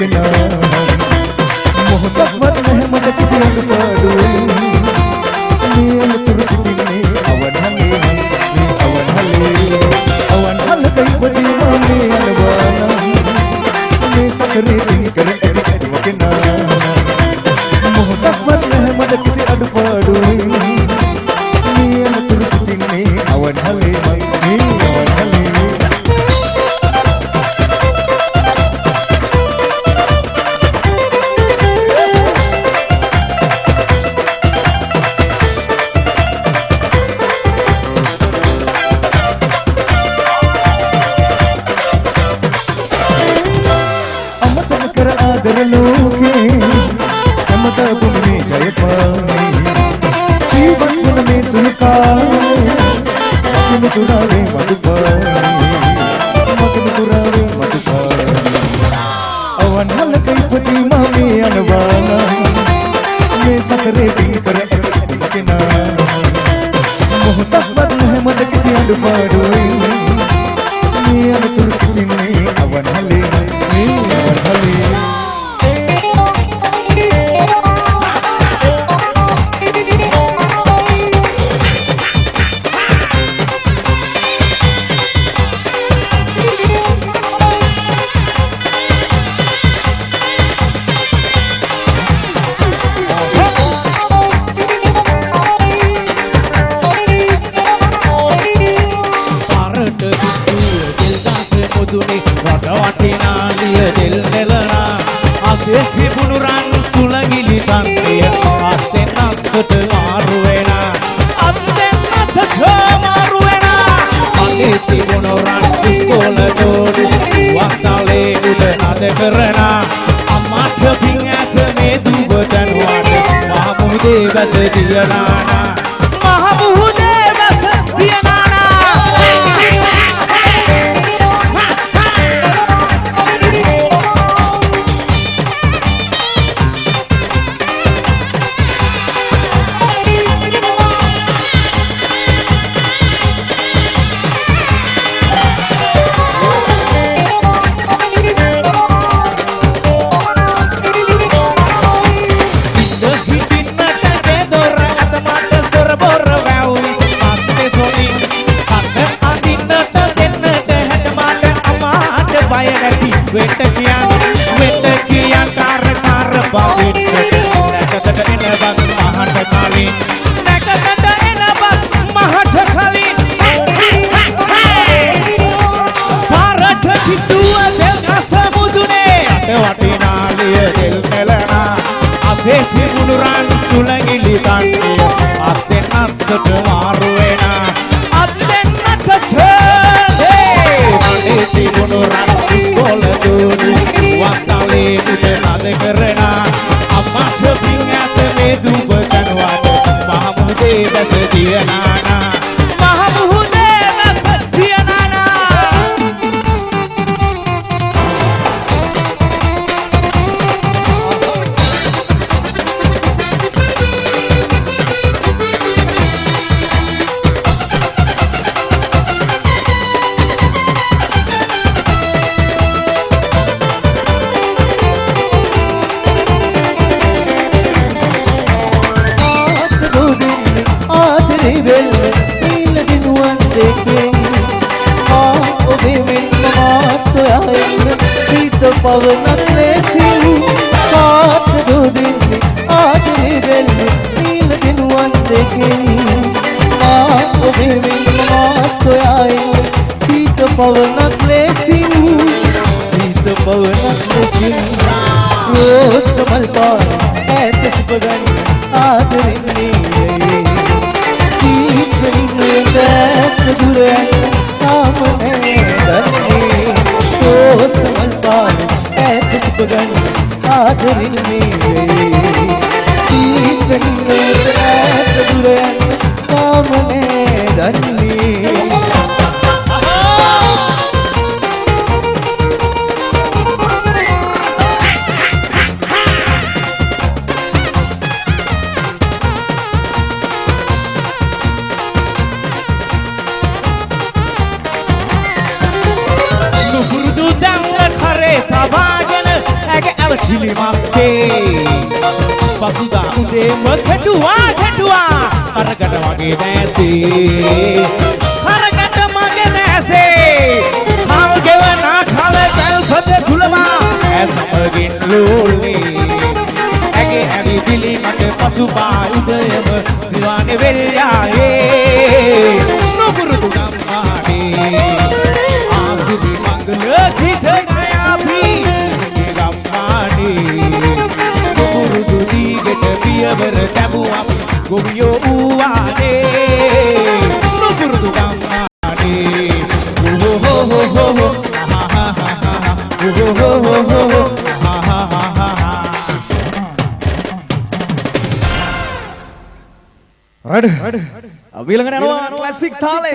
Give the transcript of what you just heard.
කෙනා මොහොතක්වත් නැහැ මට කිසි අඩුපාඩුවක් මේ අතුරු සිටින්නේ අවන්හලේ මේ අවන්හලක ඉපදී මම මේ අනවානම් මේ සතරේ තින් කර ඇති කෙනා මොහොතක්වත් නැහැ මට කිසි අඩුපාඩුවක් මේ අතුරු සිටින්නේ අවන්හලේ මේ අවන්හලේ Nuhurdu dang khare thabagan ag පිළිමක්කේ පසුදා උදේම කෙටුවා කරකට වගේ දැසේ කරකට මගේ දැසේ කල් ගෙවනා කල පැල්පත තුලමා ඇසමගින් ලෝලේ ඇගේ ඇවිදිලි මට පසුබා උදයම දිවානේ වෙල්යායේ නොපුරුදු ගම්මානේ ආසිරි මංගල තිතනායපි ගම්මානේ නොපුරුදු දීගෙට පියවර තැබුවා ගොවියෝ ඌවානේ නොපුරුදු ගම්මානේ හෝ හෝ හෝ හෝ හා හා හා හෝ හෝ හෝ හා හා හා Right. Bilang kan classic thale.